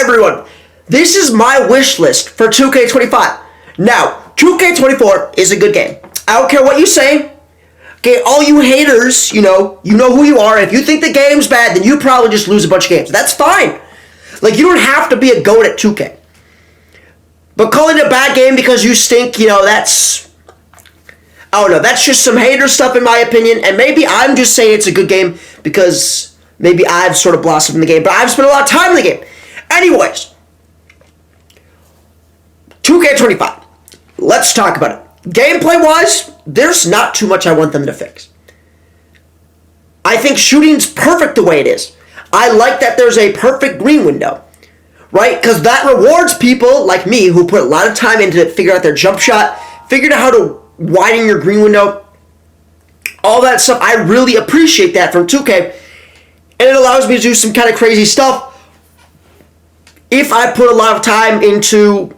everyone, this is my wish list for 2K25. Now, 2K24 is a good game. I don't care what you say. Okay, all you haters, you know who you are. If you think the game's bad, then you probably just lose a bunch of games. That's fine. Like, you don't have to be a goat at 2K. But calling it a bad game because you stink, that's... I don't know, that's just some hater stuff in my opinion. And maybe I'm just saying it's a good game because maybe I've sort of blossomed in the game. But I've spent a lot of time in the game. Anyways, 2K25. Let's talk about it. Gameplay-wise, there's not too much I want them to fix. I think shooting's perfect the way it is. I like that there's a perfect green window, right? Because that rewards people like me who put a lot of time into it, figure out their jump shot, figured out how to widen your green window, all that stuff. I really appreciate that from 2K, and it allows me to do some kind of crazy stuff if I put a lot of time into,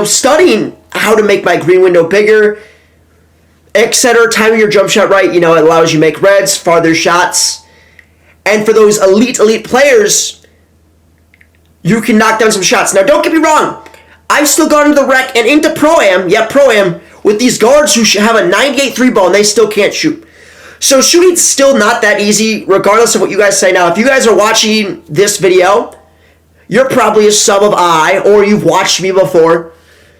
studying how to make my green window bigger, etc. Timing your jump shot right, it allows you to make reds, farther shots. And for those elite players, you can knock down some shots. Now, don't get me wrong. I've still gone into the rec and into Pro-Am, with these guards who have a 98 3 ball and they still can't shoot. So shooting's still not that easy, regardless of what you guys say. Now, if you guys are watching this video, you're probably a sub of I, or you've watched me before.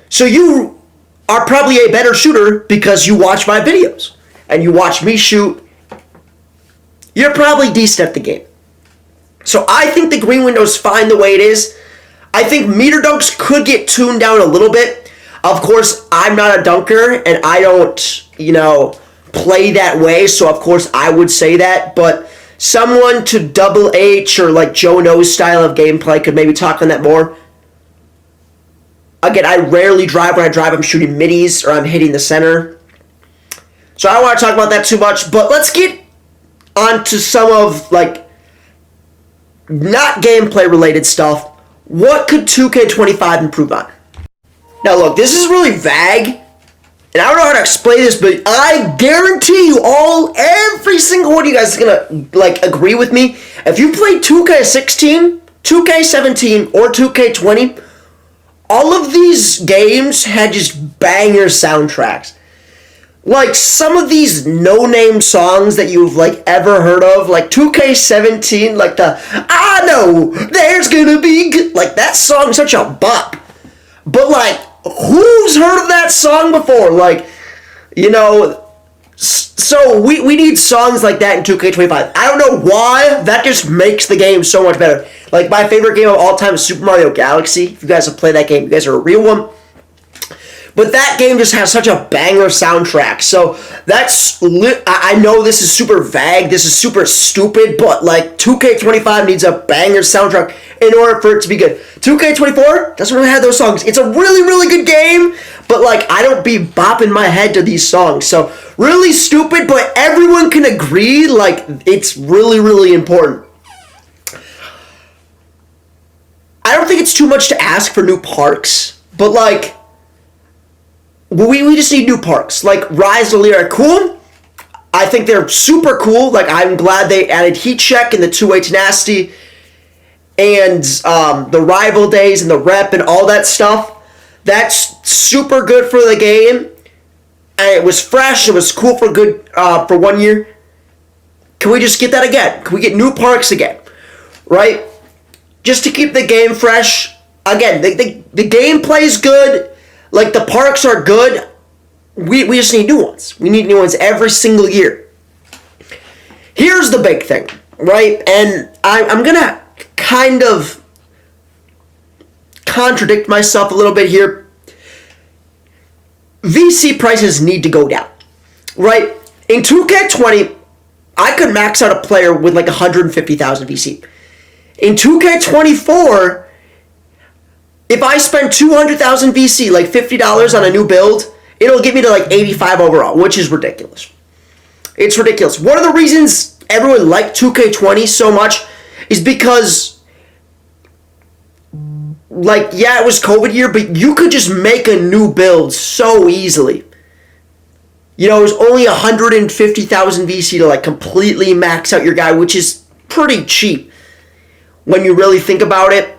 So you are probably a better shooter because you watch my videos and you watch me shoot. You're probably decent at the game. So I think the green window's fine the way it is. I think meter dunks could get tuned down a little bit. Of course, I'm not a dunker and I don't, play that way. So of course I would say that. But someone to Double H or like Joe No's style of gameplay could maybe talk on that more. Again, I rarely drive. When I drive, I'm shooting middies or I'm hitting the center. So I don't want to talk about that too much. But let's get onto some of, not gameplay related stuff. What could 2K25 improve on? Now look, this is really vague, and I don't know how to explain this, but I guarantee you every single one of you guys is gonna, agree with me. If you play 2K16, 2K17, or 2K20, all of these games had just banger soundtracks. Like, some of these no-name songs that you've, ever heard of, 2K17, I know there's gonna be good, that song's such a bop. But, who's heard of that song before? So we need songs like that in 2K25. I don't know why, that just makes the game so much better. My favorite game of all time is Super Mario Galaxy. If you guys have played that game, you guys are a real one. But that game just has such a banger soundtrack. So I know this is super vague, this is super stupid, but 2K25 needs a banger soundtrack in order for it to be good. 2K24 doesn't really have those songs. It's a really, really good game, but I don't be bopping my head to these songs. So really stupid, but everyone can agree it's really, really important. I don't think it's too much to ask for new parks, but we just need new parks. Rise of Lyra, cool. I think they're super cool. I'm glad they added Heat Check and the two-way tenacity and the rival days and the rep and all that stuff. That's super good for the game. And it was fresh. It was cool for 1 year. Can we just get that again? Can we get new parks again? Right? Just to keep the game fresh. Again, the gameplay's good. The parks are good. We just need new ones. We need new ones every single year. Here's the big thing, right? And I'm going to kind of contradict myself a little bit here. VC prices need to go down, right? In 2K20, I could max out a player with 150,000 VC. In 2K24, if I spend 200,000 VC, $50 on a new build, it'll get me to 85 overall, which is ridiculous. It's ridiculous. One of the reasons everyone liked 2K20 so much is because, it was COVID year, but you could just make a new build so easily. It was only 150,000 VC to completely max out your guy, which is pretty cheap when you really think about it.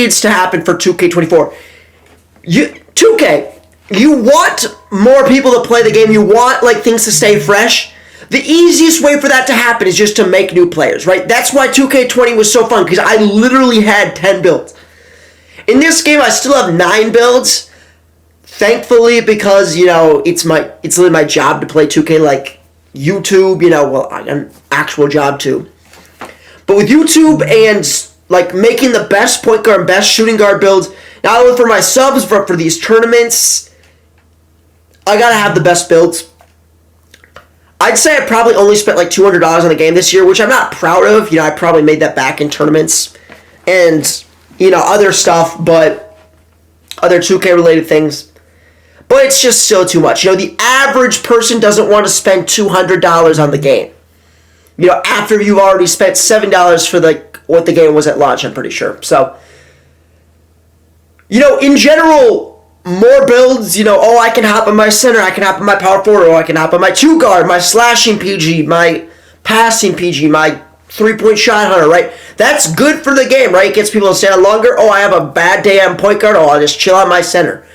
needs to happen for 2K24. 2K, you want more people to play the game. You want like things to stay fresh. The easiest way for that to happen is just to make new players, right? That's why 2K20 was so fun, because I literally had 10 builds. In this game, I still have 9 builds. Thankfully, because, it's literally my job to play 2K, like YouTube, an actual job too. But with YouTube and like making the best point guard and best shooting guard builds, not only for my subs, but for these tournaments, I gotta have the best builds. I'd say I probably only spent like $200 on the game this year, which I'm not proud of. I probably made that back in tournaments and, other stuff, but other 2K related things. But it's just still too much. The average person doesn't want to spend $200 on the game. After you've already spent $7 for what the game was at launch, I'm pretty sure. So, in general, more builds, I can hop on my center, I can hop on my power forward, or I can hop on my 2-guard, my slashing PG, my passing PG, my 3-point shot hunter, right? That's good for the game, right? It gets people to stay on longer. Oh, I have a bad day on point guard, I'll just chill on my center.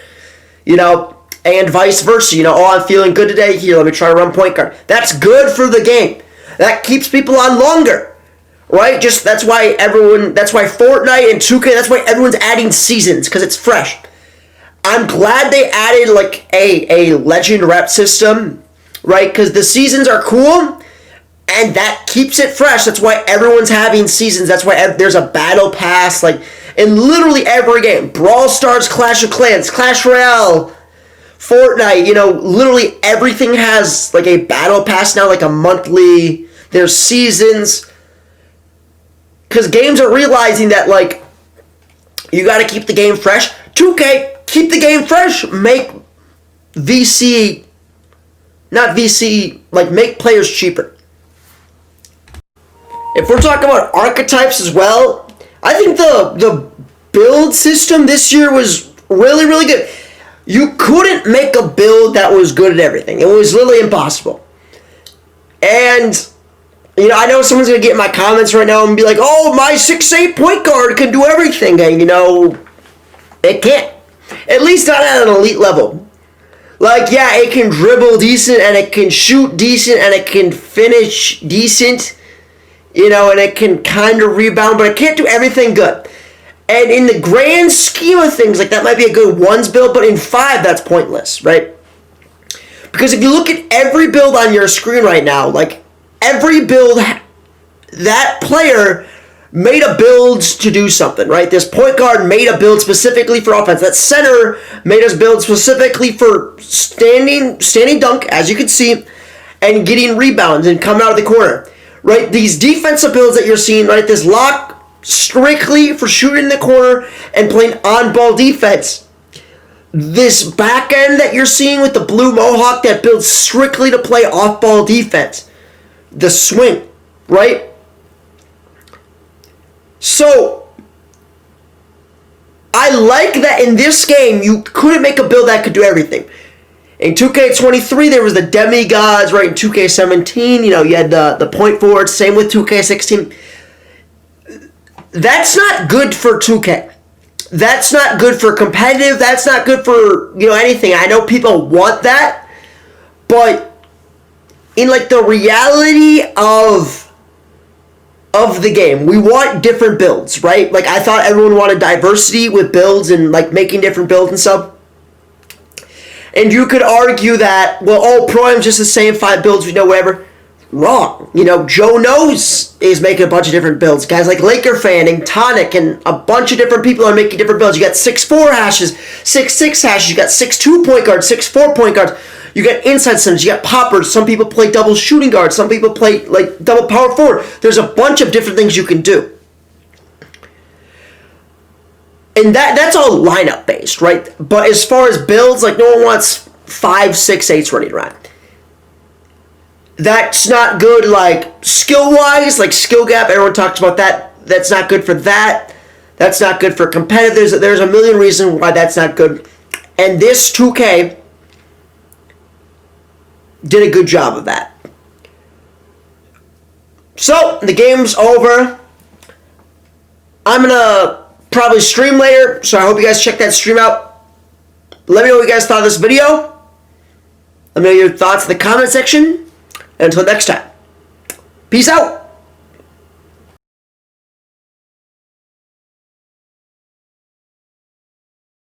And vice versa. I'm feeling good today, here, let me try to run point guard. That's good for the game. That keeps people on longer, right? That's why Fortnite and 2K, that's why everyone's adding seasons, because it's fresh. I'm glad they added like a legend rep system, right? Because the seasons are cool, and that keeps it fresh. That's why everyone's having seasons. That's why there's a battle pass, like in literally every game. Brawl Stars, Clash of Clans, Clash Royale, Fortnite. Literally everything has like a battle pass now, like a monthly. There's seasons. Because games are realizing that like you got to keep the game fresh. 2K. Keep the game fresh. Make VC, not VC, like make players cheaper. If we're talking about archetypes as well, I think the build system this year was really, really good. You couldn't make a build that was good at everything. It was literally impossible. And, I know someone's going to get in my comments right now and be like, oh, my 6'8" point guard can do everything. And, it can't. At least not at an elite level. Like, yeah, it can dribble decent, and it can shoot decent, and it can finish decent, and it can kind of rebound, but it can't do everything good. And in the grand scheme of things, like, that might be a good ones build, but in 5, that's pointless, right? Because if you look at every build on your screen right now, like, every build, that player made a build to do something, right? This point guard made a build specifically for offense. That center made us build specifically for standing dunk, as you can see, and getting rebounds and coming out of the corner, right? These defensive builds that you're seeing, right? This lock strictly for shooting in the corner and playing on-ball defense. This back end that you're seeing with the blue mohawk that builds strictly to play off-ball defense. The swing, right? So, I like that in this game, you couldn't make a build that could do everything. In 2K23, there was the demigods, right? In 2K17, you had the point forwards. Same with 2K16. That's not good for 2K. That's not good for competitive. That's not good for, anything. I know people want that. But in, like, the reality of the game, we want different builds, right? Like, I thought everyone wanted diversity with builds and, like, making different builds and stuff. And you could argue that, well, Pro-Am's just the same 5 builds, whatever. Wrong. Joe Knows is making a bunch of different builds. Guys like Laker Fan and Tonic and a bunch of different people are making different builds. You got 6'4" hashes, 6'6" hashes, you got 6'2" point guards, 6'4" point guards. You got inside centers, you got poppers. Some people play double shooting guards. Some people play like double power forward. There's a bunch of different things you can do. And that's all lineup based, right? But as far as builds, like no one wants 5, 6, 8s running around. That's not good, like skill-wise, like skill gap. Everyone talks about that. That's not good for that. That's not good for competitive. There's a million reasons why that's not good. And this 2K did a good job of that. So, the game's over. I'm going to probably stream later, so I hope you guys check that stream out. Let me know what you guys thought of this video. Let me know your thoughts in the comment section. And until next time, peace out.